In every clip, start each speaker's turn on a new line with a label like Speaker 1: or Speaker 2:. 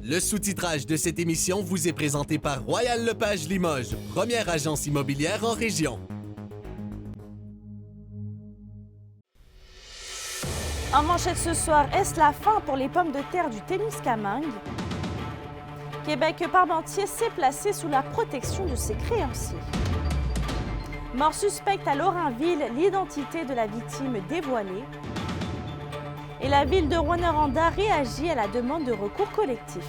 Speaker 1: Le sous-titrage de cette émission vous est présenté par Royal Lepage Limoges, première agence immobilière en région.
Speaker 2: En manchette ce soir, est-ce la fin pour les pommes de terre du Témiscamingue? Québec Parmentier s'est placé sous la protection de ses créanciers. Mort suspecte à Lorrainville, l'identité de la victime dévoilée. Et la ville de Rouyn-Noranda réagit à la demande de recours collectif.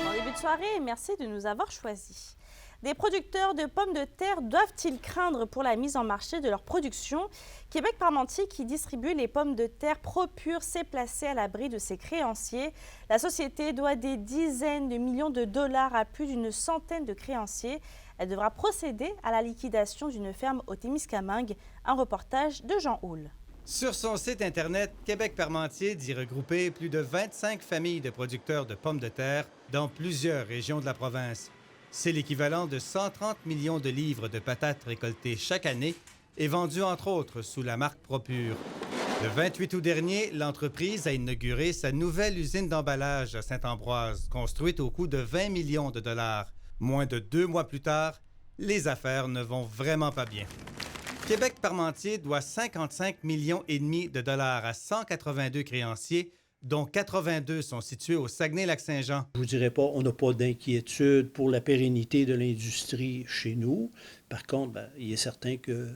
Speaker 2: Bon début de soirée et merci de nous avoir choisis. Des producteurs de pommes de terre doivent-ils craindre pour la mise en marché de leur production? Québec Parmentier, qui distribue les pommes de terre ProPure, s'est placé à l'abri de ses créanciers. La société doit des dizaines de millions de dollars à plus d'une centaine de créanciers. Elle devra procéder à la liquidation d'une ferme au Témiscamingue. Un reportage de Jean Houle.
Speaker 3: Sur son site Internet, Québec Parmentier dit regrouper plus de 25 familles de producteurs de pommes de terre dans plusieurs régions de la province. C'est l'équivalent de 130 millions de livres de patates récoltées chaque année et vendues entre autres sous la marque ProPure. Le 28 août dernier, l'entreprise a inauguré sa nouvelle usine d'emballage à Saint-Ambroise, construite au coût de 20 millions de dollars. Moins de 2 mois plus tard, les affaires ne vont vraiment pas bien. Québec Parmentier doit 55 millions et demi de dollars à 182 créanciers, dont 82 sont situés au Saguenay-Lac-Saint-Jean.
Speaker 4: Je vous dirais pas, on n'a pas d'inquiétude pour la pérennité de l'industrie chez nous. Par contre, il est certain qu'il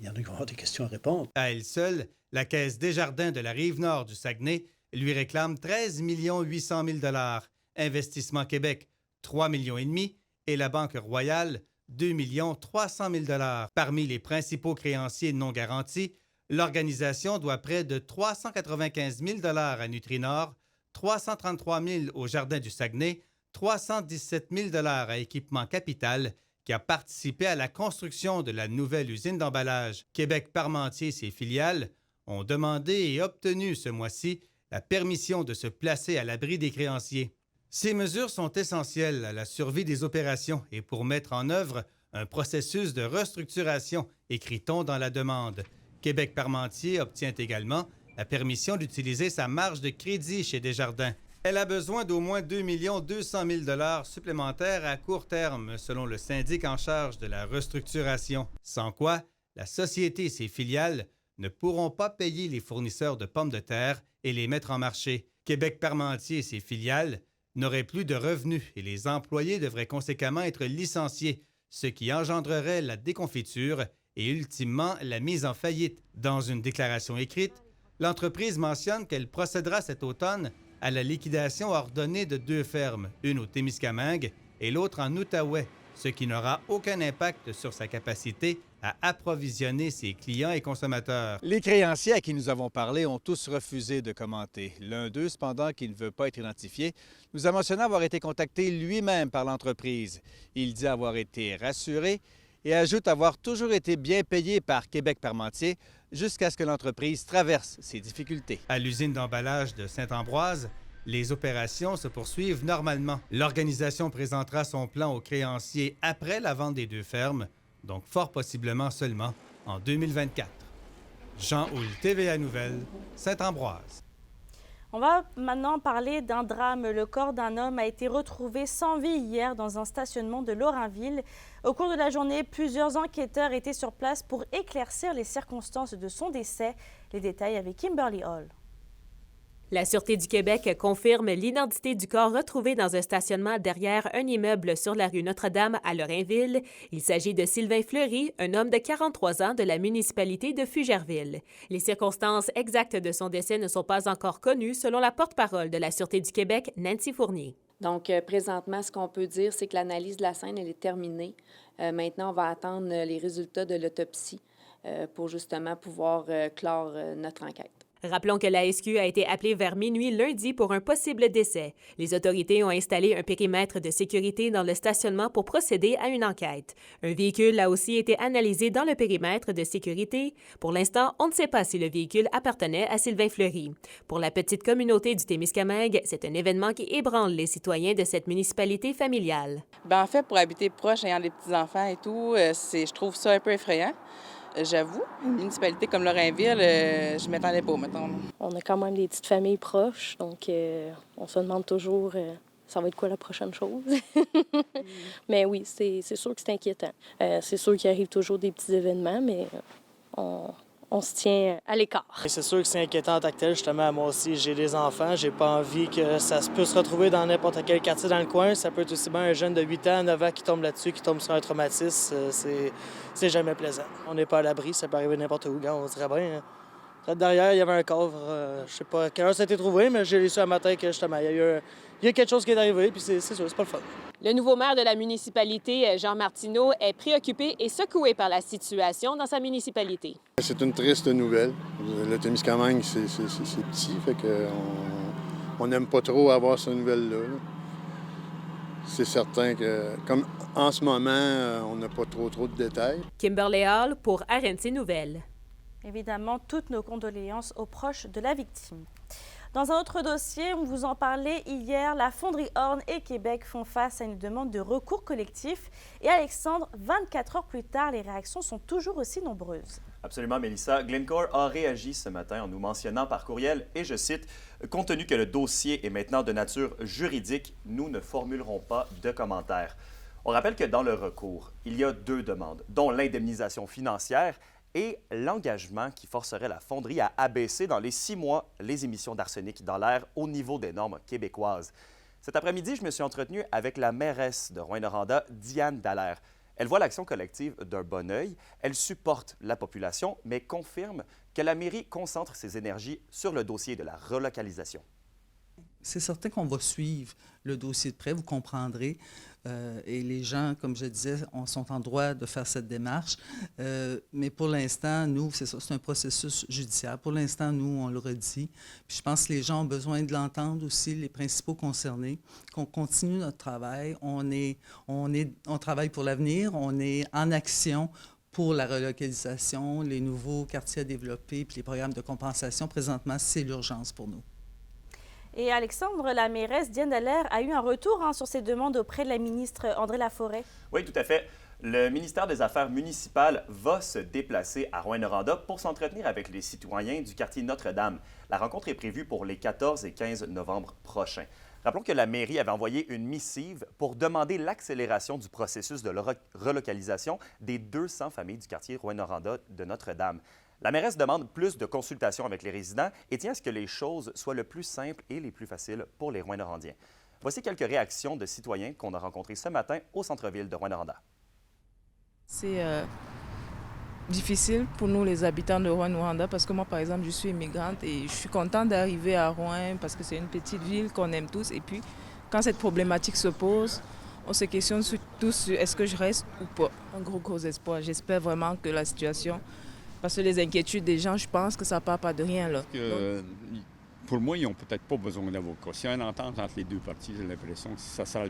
Speaker 4: y en a qui vont avoir des questions à répondre.
Speaker 3: À elle seule, la Caisse Desjardins de la Rive-Nord du Saguenay lui réclame 13 800 000 $, Investissement Québec, 3 millions et demi, et la Banque Royale, 2 300 000 $. Parmi les principaux créanciers non garantis, l'organisation doit près de 395 000 $ à Nutrinor, 333 000 au Jardin du Saguenay, 317 000 $ à Équipement Capital, qui a participé à la construction de la nouvelle usine d'emballage. Québec Parmentier et ses filiales ont demandé et obtenu ce mois-ci la permission de se placer à l'abri des créanciers. Ces mesures sont essentielles à la survie des opérations et pour mettre en œuvre un processus de restructuration, écrit-on dans la demande. Québec Parmentier obtient également la permission d'utiliser sa marge de crédit chez Desjardins. Elle a besoin d'au moins 2 200 000 $ supplémentaires à court terme, selon le syndic en charge de la restructuration. Sans quoi, la société et ses filiales ne pourront pas payer les fournisseurs de pommes de terre et les mettre en marché. Québec Parmentier et ses filiales n'auraient plus de revenus et les employés devraient conséquemment être licenciés, ce qui engendrerait la déconfiture et ultimement la mise en faillite. Dans une déclaration écrite, l'entreprise mentionne qu'elle procédera cet automne à la liquidation ordonnée de 2 fermes, une au Témiscamingue et l'autre en Outaouais, ce qui n'aura aucun impact sur sa capacité à approvisionner ses clients et consommateurs. Les créanciers à qui nous avons parlé ont tous refusé de commenter. L'un d'eux, cependant, qui ne veut pas être identifié, nous a mentionné avoir été contacté lui-même par l'entreprise. Il dit avoir été rassuré et ajoute avoir toujours été bien payé par Québec Parmentier jusqu'à ce que l'entreprise traverse ses difficultés. À l'usine d'emballage de Saint-Ambroise, les opérations se poursuivent normalement. L'organisation présentera son plan aux créanciers après la vente des 2 fermes, donc fort possiblement seulement en 2024. Jean Houle, TVA Nouvelles, Saint-Ambroise.
Speaker 2: On va maintenant parler d'un drame. Le corps d'un homme a été retrouvé sans vie hier dans un stationnement de Lorrainville. Au cours de la journée, plusieurs enquêteurs étaient sur place pour éclaircir les circonstances de son décès. Les détails avec Kimberly Hall.
Speaker 5: La Sûreté du Québec confirme l'identité du corps retrouvé dans un stationnement derrière un immeuble sur la rue Notre-Dame à Lorrainville. Il s'agit de Sylvain Fleury, un homme de 43 ans de la municipalité de Fugerville. Les circonstances exactes de son décès ne sont pas encore connues, selon la porte-parole de la Sûreté du Québec, Nancy Fournier.
Speaker 6: Donc, présentement, ce qu'on peut dire, c'est que l'analyse de la scène, elle est terminée. Maintenant, on va attendre les résultats de l'autopsie pour justement pouvoir clore notre enquête.
Speaker 5: Rappelons que la SQ a été appelée vers minuit lundi pour un possible décès. Les autorités ont installé un périmètre de sécurité dans le stationnement pour procéder à une enquête. Un véhicule a aussi été analysé dans le périmètre de sécurité. Pour l'instant, on ne sait pas si le véhicule appartenait à Sylvain Fleury. Pour la petite communauté du Témiscamingue, c'est un événement qui ébranle les citoyens de cette municipalité familiale.
Speaker 7: Bien, en fait, pour habiter proche, ayant des petits-enfants et tout, je trouve ça un peu effrayant. J'avoue, une municipalité comme Lorrainville, je ne m'attendais pas, mettons.
Speaker 8: On a quand même des petites familles proches, donc on se demande toujours ça va être quoi la prochaine chose. Mais oui, c'est sûr que c'est inquiétant. C'est sûr qu'il arrive toujours des petits événements, mais on se tient à l'écart.
Speaker 9: C'est sûr que c'est inquiétant en tant que tel. Justement, moi aussi, j'ai des enfants. J'ai pas envie que ça peut se retrouver dans n'importe quel quartier dans le coin. Ça peut être aussi bien un jeune de 8 ans, 9 ans qui tombe là-dessus, qui tombe sur un traumatisme. C'est jamais plaisant. On n'est pas à l'abri. Ça peut arriver n'importe où. On dirait bien. Là, derrière, il y avait un coffre. Je sais pas à quelle heure ça a été trouvé, mais j'ai lu ça un matin que justement, il y a quelque chose qui est arrivé, puis c'est sûr, c'est pas le fun.
Speaker 5: Le nouveau maire de la municipalité, Jean Martineau, est préoccupé et secoué par la situation dans sa municipalité.
Speaker 10: C'est une triste nouvelle. Le Témiscamingue, c'est petit, fait qu'on n'aime pas trop avoir cette nouvelle-là. C'est certain que, comme en ce moment, on n'a pas trop de détails.
Speaker 5: Kimberly Hall pour RNC Nouvelles.
Speaker 2: Évidemment, toutes nos condoléances aux proches de la victime. Dans un autre dossier, on vous en parlait hier, la Fonderie Horn et Québec font face à une demande de recours collectif. Et Alexandre, 24 heures plus tard, les réactions sont toujours aussi nombreuses.
Speaker 11: Absolument, Mélissa. Glencore a réagi ce matin en nous mentionnant par courriel, et je cite, « Compte tenu que le dossier est maintenant de nature juridique, nous ne formulerons pas de commentaires. » On rappelle que dans le recours, il y a 2 demandes, dont l'indemnisation financière et l'engagement qui forcerait la fonderie à abaisser dans les 6 mois les émissions d'arsenic dans l'air au niveau des normes québécoises. Cet après-midi, je me suis entretenu avec la mairesse de Rouyn-Noranda, Diane Dallaire. Elle voit l'action collective d'un bon œil, elle supporte la population, mais confirme que la mairie concentre ses énergies sur le dossier de la relocalisation.
Speaker 12: C'est certain qu'on va suivre le dossier de près, vous comprendrez. Et les gens, comme je disais, sont en droit de faire cette démarche. Mais pour l'instant, nous, c'est ça, c'est un processus judiciaire. Pour l'instant, nous, on le redit. Puis je pense que les gens ont besoin de l'entendre aussi, les principaux concernés, qu'on continue notre travail. On travaille pour l'avenir, on est en action pour la relocalisation, les nouveaux quartiers à développer, puis les programmes de compensation. Présentement, c'est l'urgence pour nous.
Speaker 2: Et Alexandre, la mairesse Diane Dallaire a eu un retour sur ses demandes auprès de la ministre André Laforêt.
Speaker 11: Oui, tout à fait. Le ministère des Affaires municipales va se déplacer à Rouyn-Noranda pour s'entretenir avec les citoyens du quartier Notre-Dame. La rencontre est prévue pour les 14 et 15 novembre prochains. Rappelons que la mairie avait envoyé une missive pour demander l'accélération du processus de relocalisation des 200 familles du quartier Rouyn-Noranda de Notre-Dame. La mairesse demande plus de consultations avec les résidents et tient à ce que les choses soient le plus simples et les plus faciles pour les Rouyn-Norandiens. Voici quelques réactions de citoyens qu'on a rencontrés ce matin au centre-ville de Rouyn-Noranda.
Speaker 13: C'est difficile pour nous, les habitants de Rouyn-Noranda, parce que moi, par exemple, je suis immigrante et je suis contente d'arriver à Rouyn parce que c'est une petite ville qu'on aime tous. Et puis, quand cette problématique se pose, on se questionne tous sur est-ce que je reste ou pas. Un gros espoir. J'espère vraiment que la situation... Parce que les inquiétudes des gens, je pense que ça ne part pas de rien, là.
Speaker 14: Pour moi, ils n'ont peut-être pas besoin d'avocat. S'il y a une entente entre les 2 parties, j'ai l'impression que ça sera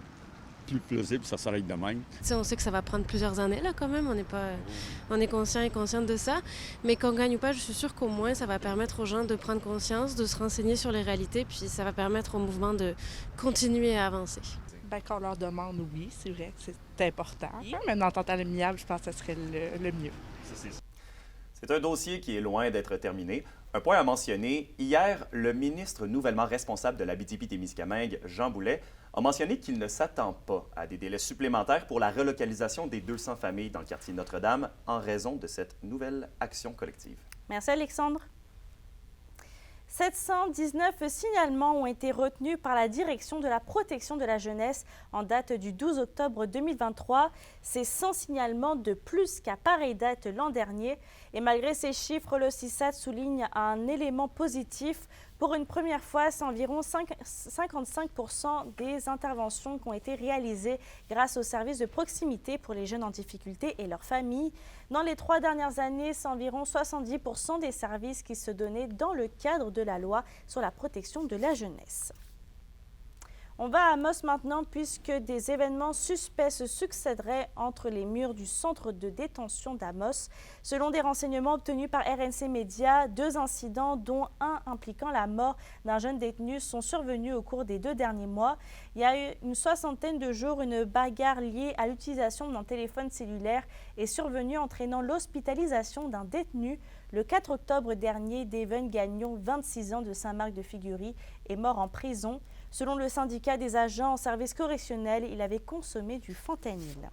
Speaker 14: plus plausible, ça s'arrête de même.
Speaker 15: On sait que ça va prendre plusieurs années, là, quand même. On est conscient et consciente de ça. Mais qu'on gagne ou pas, je suis sûre qu'au moins, ça va permettre aux gens de prendre conscience, de se renseigner sur les réalités, puis ça va permettre au mouvement de continuer à avancer.
Speaker 16: Bien, qu'on leur demande, oui, c'est vrai que c'est important. Mais une entente amiable, je pense que ce serait le mieux.
Speaker 11: C'est un dossier qui est loin d'être terminé. Un point à mentionner, hier, le ministre nouvellement responsable de l'Abitibi-Témiscamingue, Jean Boulet, a mentionné qu'il ne s'attend pas à des délais supplémentaires pour la relocalisation des 200 familles dans le quartier Notre-Dame en raison de cette nouvelle action collective.
Speaker 2: Merci Alexandre. 719 signalements ont été retenus par la Direction de la protection de la jeunesse en date du 12 octobre 2023. C'est 100 signalements de plus qu'à pareille date l'an dernier. Et malgré ces chiffres, le CISAD souligne un élément positif. Pour une première fois, c'est environ 55% des interventions qui ont été réalisées grâce aux services de proximité pour les jeunes en difficulté et leurs familles. Dans les 3 dernières années, c'est environ 70% des services qui se donnaient dans le cadre de la loi sur la protection de la jeunesse. On va à Amos maintenant puisque des événements suspects se succéderaient entre les murs du centre de détention d'Amos. Selon des renseignements obtenus par RNC Média, 2 incidents, dont un impliquant la mort d'un jeune détenu, sont survenus au cours des 2 derniers mois. Il y a eu une 60aine de jours, une bagarre liée à l'utilisation d'un téléphone cellulaire est survenue entraînant l'hospitalisation d'un détenu. Le 4 octobre dernier, Daven Gagnon, 26 ans de Saint-Marc-de-Figuerie, est mort en prison. Selon le syndicat des agents en service correctionnel, il avait consommé du fentanyl.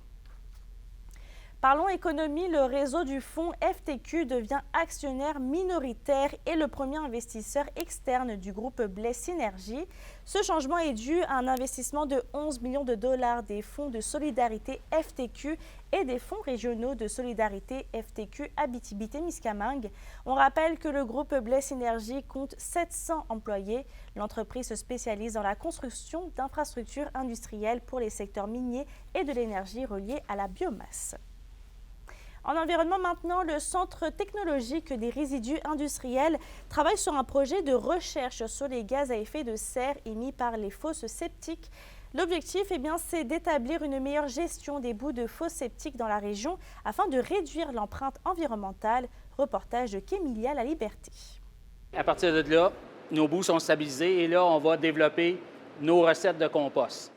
Speaker 2: Parlons économie, le réseau du fonds FTQ devient actionnaire minoritaire et le premier investisseur externe du groupe Blais Synergie. Ce changement est dû à un investissement de 11 millions de dollars des fonds de solidarité FTQ et des fonds régionaux de solidarité FTQ Abitibi-Témiscamingue. On rappelle que le groupe Blais Synergie compte 700 employés. L'entreprise se spécialise dans la construction d'infrastructures industrielles pour les secteurs miniers et de l'énergie reliée à la biomasse. En environnement maintenant, le Centre technologique des résidus industriels travaille sur un projet de recherche sur les gaz à effet de serre émis par les fosses septiques. L'objectif, c'est d'établir une meilleure gestion des boues de fosses septiques dans la région afin de réduire l'empreinte environnementale. Reportage de Kémilia La Liberté.
Speaker 17: À partir de là, nos boues sont stabilisées et là, on va développer nos recettes de compost.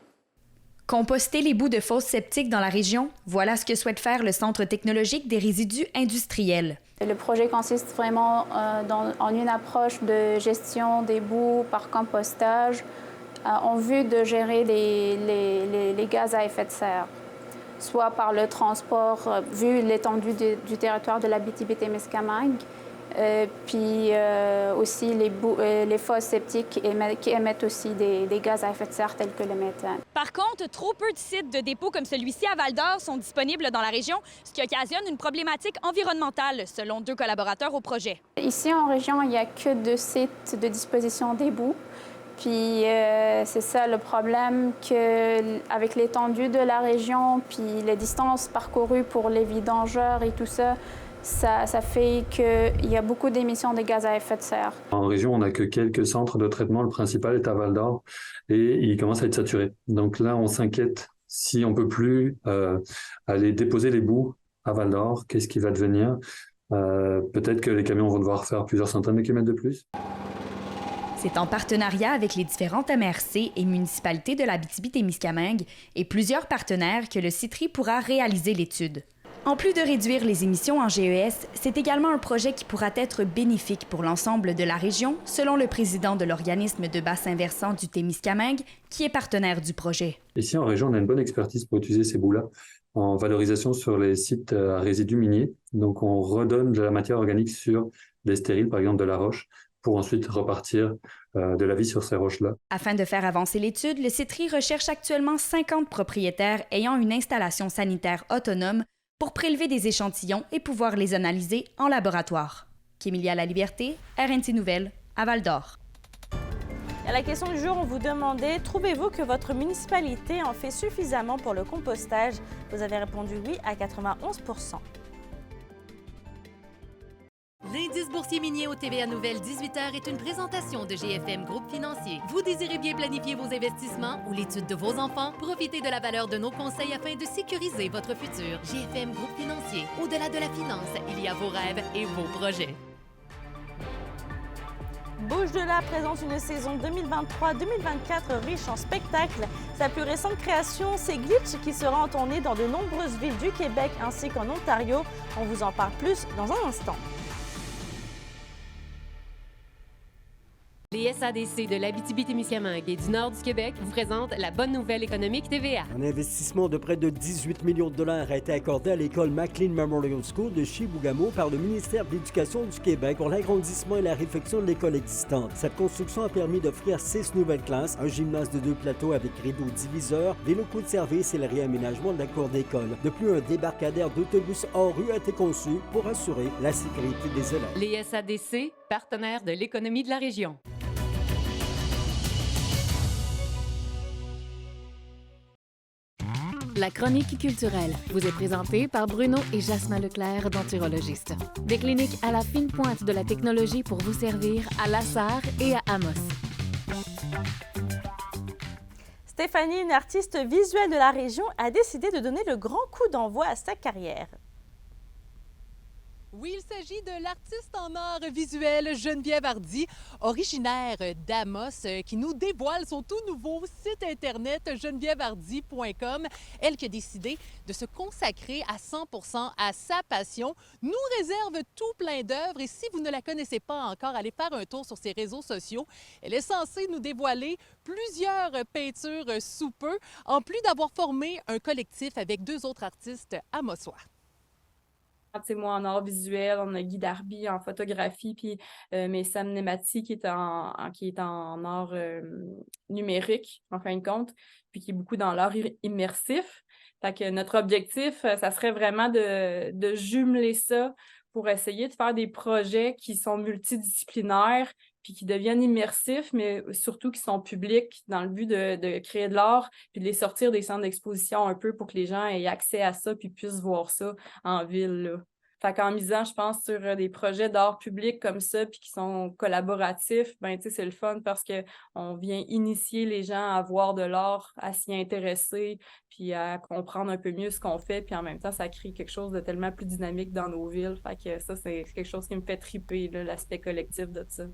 Speaker 18: Composter les boues de fosses septiques dans la région, voilà ce que souhaite faire le Centre technologique des résidus industriels.
Speaker 19: Le projet consiste vraiment en une approche de gestion des boues par compostage en vue de gérer les gaz à effet de serre, soit par le transport, vu l'étendue du territoire de l'Abitibi-Témiscamingue, puis aussi les fosses septiques qui émettent aussi des gaz à effet de serre tels que le méthane.
Speaker 20: Par contre, trop peu de sites de dépôt comme celui-ci à Val-d'Or sont disponibles dans la région, ce qui occasionne une problématique environnementale, selon 2 collaborateurs au projet.
Speaker 19: Ici, en région, il n'y a que 2 sites de disposition des boues. Puis c'est ça le problème, qu'avec l'étendue de la région, puis les distances parcourues pour les vidangeurs et tout ça, ça fait qu'il y a beaucoup d'émissions de gaz à effet de serre.
Speaker 21: En région, on n'a que quelques centres de traitement. Le principal est à Val-d'Or et il commence à être saturé. Donc là, on s'inquiète si on ne peut plus aller déposer les boues à Val-d'Or. Qu'est-ce qui va devenir? Peut-être que les camions vont devoir faire plusieurs centaines de kilomètres de plus.
Speaker 18: C'est en partenariat avec les différentes MRC et municipalités de l'Abitibi-Témiscamingue et plusieurs partenaires que le CITRI pourra réaliser l'étude. En plus de réduire les émissions en GES, c'est également un projet qui pourra être bénéfique pour l'ensemble de la région, selon le président de l'organisme de bassin versant du Témiscamingue, qui est partenaire du projet.
Speaker 21: Ici, en région, on a une bonne expertise pour utiliser ces boues-là en valorisation sur les sites à résidus miniers. Donc, on redonne de la matière organique sur des stériles, par exemple de la roche, pour ensuite repartir de la vie sur ces roches-là.
Speaker 18: Afin de faire avancer l'étude, le CITRI recherche actuellement 50 propriétaires ayant une installation sanitaire autonome pour prélever des échantillons et pouvoir les analyser en laboratoire. Kémilia La Liberté, RNC Nouvelles, à Val-d'Or.
Speaker 2: À la question du jour, on vous demandait, trouvez-vous que votre municipalité en fait suffisamment pour le compostage? Vous avez répondu oui à 91%.
Speaker 22: L'indice boursier minier au TVA Nouvelles 18h est une présentation de GFM Groupe Financier. Vous désirez bien planifier vos investissements ou l'étude de vos enfants? Profitez de la valeur de nos conseils afin de sécuriser votre futur. GFM Groupe Financier. Au-delà de la finance, il y a vos rêves et vos projets.
Speaker 2: Bouge de là présente une saison 2023-2024 riche en spectacles. Sa plus récente création, c'est Glitch, qui sera en tournée dans de nombreuses villes du Québec ainsi qu'en Ontario. On vous en parle plus dans un instant.
Speaker 5: Les SADC de l'Abitibi-Témiscamingue et du nord du Québec vous présentent la bonne nouvelle économique TVA.
Speaker 23: Un investissement de près de 18 millions de dollars a été accordé à l'école McLean Memorial School de Chibougamau par le ministère de l'Éducation du Québec pour l'agrandissement et la réfection de l'école existante. Cette construction a permis d'offrir 6 nouvelles classes, un gymnase de 2 plateaux avec rideaux diviseurs, des locaux de service et le réaménagement de la cour d'école. De plus, un débarcadère d'autobus hors rue a été conçu pour assurer la sécurité des élèves.
Speaker 5: Les SADC, partenaires de l'économie de la région.
Speaker 1: La chronique culturelle vous est présentée par Bruno et Jasmin Leclerc, denturologistes. Des cliniques à la fine pointe de la technologie pour vous servir à La Sarre et à Amos.
Speaker 2: Stéphanie, une artiste visuelle de la région, a décidé de donner le grand coup d'envoi à sa carrière.
Speaker 3: Oui, il s'agit de l'artiste en art visuel Geneviève Hardy, originaire d'Amos, qui nous dévoile son tout nouveau site internet genevièvehardy.com. Elle qui a décidé de se consacrer à 100% à sa passion, nous réserve tout plein d'œuvres et si vous ne la connaissez pas encore, allez faire un tour sur ses réseaux sociaux. Elle est censée nous dévoiler plusieurs peintures sous peu, en plus d'avoir formé un collectif avec 2 autres artistes amosois.
Speaker 4: T'sais, moi, en art visuel, on a Guy Darby en photographie, puis Sam Nemati qui est en art numérique, en fin de compte, puis qui est beaucoup dans l'art immersif. Fait que notre objectif, ça serait vraiment de jumeler ça pour essayer de faire des projets qui sont multidisciplinaires, puis qui deviennent immersifs, mais surtout qui sont publics dans le but de créer de l'art, puis de les sortir des centres d'exposition un peu pour que les gens aient accès à ça, puis puissent voir ça en ville, là. Fait qu'en misant, je pense, sur des projets d'art public comme ça, puis qui sont collaboratifs, ben tu sais, c'est le fun parce qu'on vient initier les gens à voir de l'art, à s'y intéresser, puis à comprendre un peu mieux ce qu'on fait, puis en même temps, ça crée quelque chose de tellement plus dynamique dans nos villes. Fait que ça, c'est quelque chose qui me fait triper, là, l'aspect collectif de ça.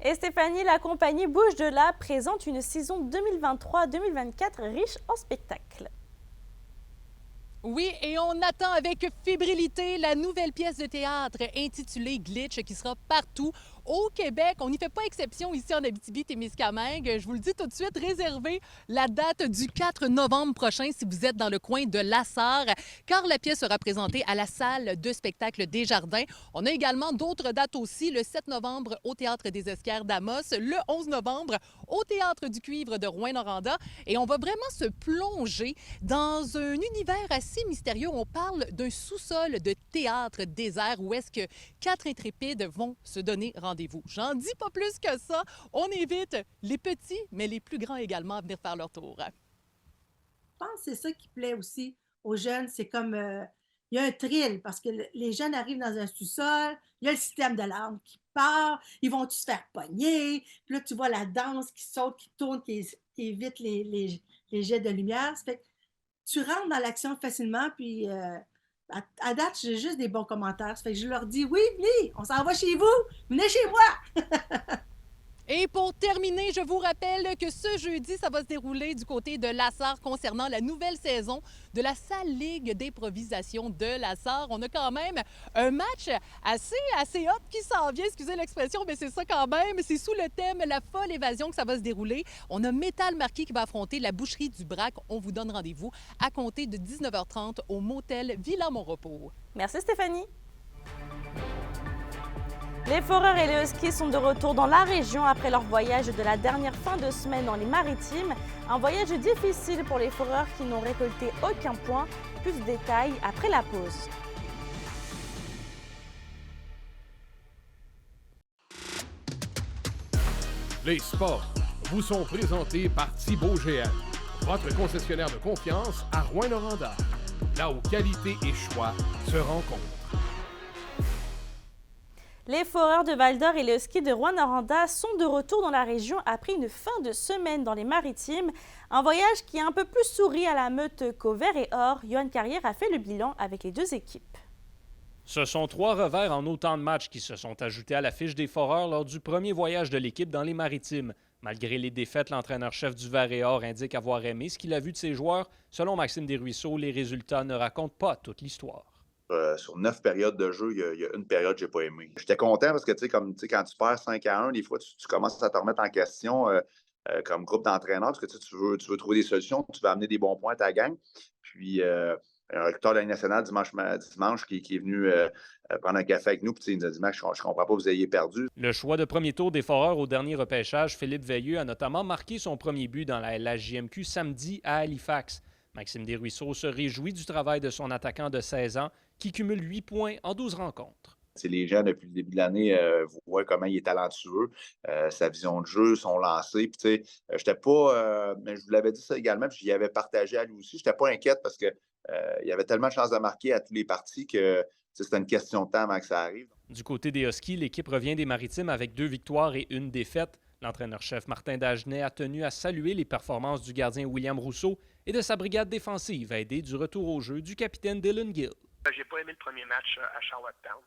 Speaker 2: Et Stéphanie, la compagnie Bouge de là présente une saison 2023-2024 riche en spectacles.
Speaker 3: Oui, et on attend avec fébrilité la nouvelle pièce de théâtre intitulée Glitch qui sera partout au Québec. On n'y fait pas exception ici en Abitibi-Témiscamingue. Je vous le dis tout de suite, réservez la date du 4 novembre prochain si vous êtes dans le coin de La Sarre, car la pièce sera présentée à la salle de spectacle Desjardins. On a également d'autres dates aussi, le 7 novembre au Théâtre des Esquerres d'Amos, le 11 novembre au Théâtre du Cuivre de Rouyn-Noranda. Et on va vraiment se plonger dans un univers assez mystérieux. On parle d'un sous-sol de théâtre désert où est-ce que 4 intrépides vont se donner rendez-vous. J'en dis pas plus que ça. On invite les petits, mais les plus grands également à venir faire leur tour.
Speaker 24: Je pense que c'est ça qui plaît aussi aux jeunes. C'est comme, il y a un thrill parce que les jeunes arrivent dans un sous-sol, il y a le système d'alarme qui part, ils vont tous se faire pogner, puis là, tu vois la danse qui saute, qui tourne, qui évite les jets de lumière. Ça fait que tu rentres dans l'action facilement, puis à date, j'ai juste des bons commentaires. Ça fait que je leur dis, oui, venez, on s'en va chez vous, venez chez moi.
Speaker 3: Et pour terminer, je vous rappelle que ce jeudi, ça va se dérouler du côté de La Sarre concernant la nouvelle saison de la Salle Ligue d'improvisation de La Sarre. On a quand même un match assez hot qui s'en vient, excusez l'expression, mais c'est ça quand même. C'est sous le thème La folle évasion que ça va se dérouler. On a Métal Marquis qui va affronter la boucherie du Brac. On vous donne rendez-vous à compter de 19h30 au motel Villa Mon-Repos.
Speaker 2: Merci Stéphanie. Les foreurs et les huskies sont de retour dans la région après leur voyage de la dernière fin de semaine dans les Maritimes. Un voyage difficile pour les foreurs qui n'ont récolté aucun point. Plus de détails après la pause.
Speaker 25: Les sports vous sont présentés par Thibaut GM, votre concessionnaire de confiance à Rouyn-Noranda, là où qualité et choix se rencontrent.
Speaker 2: Les foreurs de Val-d'Or et les huskies de Rouyn-Noranda sont de retour dans la région après une fin de semaine dans les Maritimes. Un voyage qui a un peu plus souri à la meute qu'au vert et or. Yoann Carrière a fait le bilan avec les 2 équipes.
Speaker 26: Ce sont 3 revers en autant de matchs qui se sont ajoutés à la fiche des foreurs lors du premier voyage de l'équipe dans les Maritimes. Malgré les défaites, l'entraîneur-chef du vert et or indique avoir aimé ce qu'il a vu de ses joueurs. Selon Maxime Desruisseaux, les résultats ne racontent pas toute l'histoire.
Speaker 27: Sur 9 périodes de jeu, il y a une période que j'ai pas aimé. J'étais content parce que quand tu perds 5-1, des fois, tu commences à te remettre en question comme groupe d'entraîneurs parce que tu veux trouver des solutions, tu veux amener des bons points à ta gang. Puis, un recruteur de la Ligue nationale dimanche qui est venu prendre un café avec nous, puis il nous a dit « je comprends pas que vous ayez perdu ».
Speaker 26: Le choix de premier tour des Foreurs au dernier repêchage, Philippe Veilleux, a notamment marqué son premier but dans la LHJMQ samedi à Halifax. Maxime Desruisseaux se réjouit du travail de son attaquant de 16 ans qui cumule 8 points en 12 rencontres.
Speaker 27: Les gens, depuis le début de l'année, voient comment il est talentueux, sa vision de jeu, son lancer. Puis, j'étais pas, mais je vous l'avais dit ça également, puis j'y avais partagé à lui aussi. Je n'étais pas inquiète parce que il y avait tellement de chances de marquer à tous les parties que c'était une question de temps avant que ça arrive.
Speaker 26: Du côté des Huskies, l'équipe revient des Maritimes avec 2 victoires et 1 défaite. L'entraîneur-chef Martin Dagenet a tenu à saluer les performances du gardien William Rousseau et de sa brigade défensive, aidée du retour au jeu du capitaine Dylan Gill.
Speaker 6: J'ai pas aimé le premier match à Charlottetown.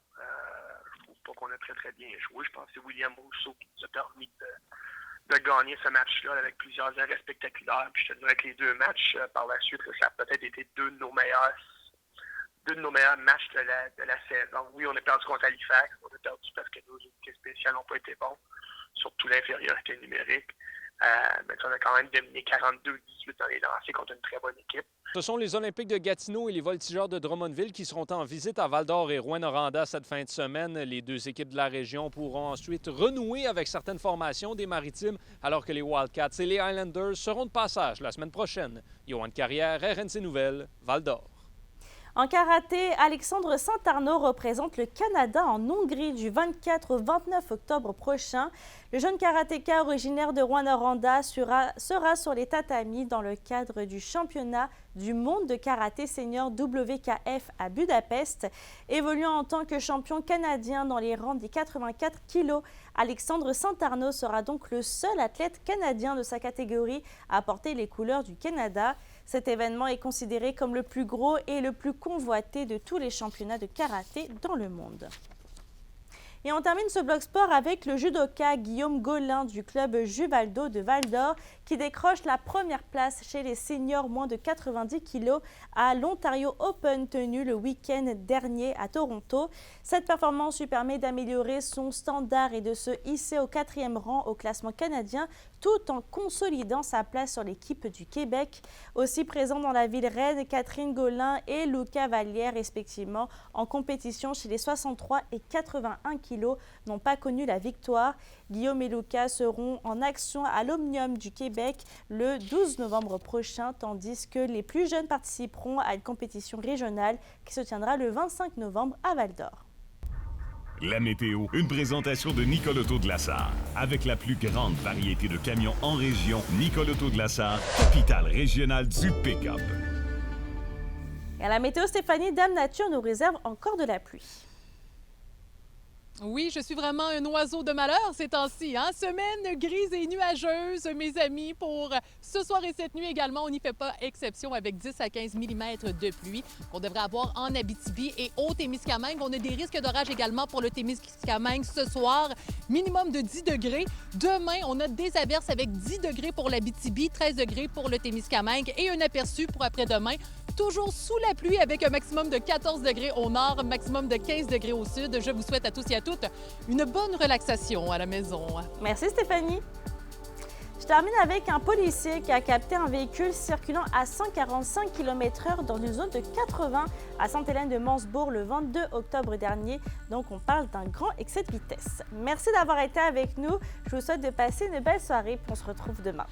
Speaker 6: Je trouve pas qu'on a très bien joué. Je pense que c'est William Rousseau qui nous a permis de gagner ce match-là avec plusieurs arrêts spectaculaires. Puis je te dirais que les 2 matchs par la suite, ça a peut-être été deux de nos meilleurs matchs de la saison. Oui, on a perdu contre Halifax. On a perdu parce que nos unités spéciales n'ont pas été bons, surtout l'infériorité numérique. Mais on a quand même dominé 42-18 dans les lancers contre une très bonne équipe.
Speaker 26: Ce sont les Olympiques de Gatineau et les Voltigeurs de Drummondville qui seront en visite à Val-d'Or et Rouyn-Noranda cette fin de semaine. Les 2 équipes de la région pourront ensuite renouer avec certaines formations des Maritimes, alors que les Wildcats et les Highlanders seront de passage la semaine prochaine. Yoann Carrière, RNC Nouvelles, Val-d'Or.
Speaker 2: En karaté, Alexandre Saint-Arnaud représente le Canada en Hongrie du 24 au 29 octobre prochain. Le jeune karatéka originaire de Rouyn-Noranda sera sur les tatamis dans le cadre du championnat du monde de karaté senior WKF à Budapest. Évoluant en tant que champion canadien dans les rangs des 84 kilos, Alexandre Saint-Arnaud sera donc le seul athlète canadien de sa catégorie à porter les couleurs du Canada. Cet événement est considéré comme le plus gros et le plus convoité de tous les championnats de karaté dans le monde. Et on termine ce bloc sport avec le judoka Guillaume Gaulin du club Juvaldo de Val-d'Or qui décroche la première place chez les seniors moins de 90 kg à l'Ontario Open tenu le week-end dernier à Toronto. Cette performance lui permet d'améliorer son standard et de se hisser au 4e rang au classement canadien tout en consolidant sa place sur l'équipe du Québec. Aussi présents dans la ville reine, Catherine Gaulin et Luca Vallière, respectivement, en compétition chez les 63 et 81 kg, n'ont pas connu la victoire. Guillaume et Luca seront en action à l'Omnium du Québec le 12 novembre prochain, tandis que les plus jeunes participeront à une compétition régionale qui se tiendra le 25 novembre à Val-d'Or.
Speaker 7: La météo, une présentation de Nicole Auto de Lassar. Avec la plus grande variété de camions en région, Nicole Auto de Lassar, capitale régionale du pick-up.
Speaker 2: Et à la météo, Stéphanie, Dame Nature nous réserve encore de la pluie.
Speaker 3: Oui, je suis vraiment un oiseau de malheur ces temps-ci. Hein? Semaine grise et nuageuse, mes amis, pour ce soir et cette nuit également. On n'y fait pas exception avec 10 à 15 mm de pluie qu'on devrait avoir en Abitibi et Haute-Témiscamingue. On a des risques d'orage également pour le Témiscamingue ce soir, minimum de 10 degrés. Demain, on a des averses avec 10 degrés pour l'Abitibi, 13 degrés pour le Témiscamingue et un aperçu pour après-demain. Toujours sous la pluie avec un maximum de 14 degrés au nord, maximum de 15 degrés au sud. Je vous souhaite à tous et à toutes une bonne relaxation à la maison.
Speaker 2: Merci Stéphanie. Je termine avec un policier qui a capté un véhicule circulant à 145 km/h dans une zone de 80 à Sainte-Hélène-de-Mansbourg le 22 octobre dernier. Donc on parle d'un grand excès de vitesse. Merci d'avoir été avec nous. Je vous souhaite de passer une belle soirée et on se retrouve demain.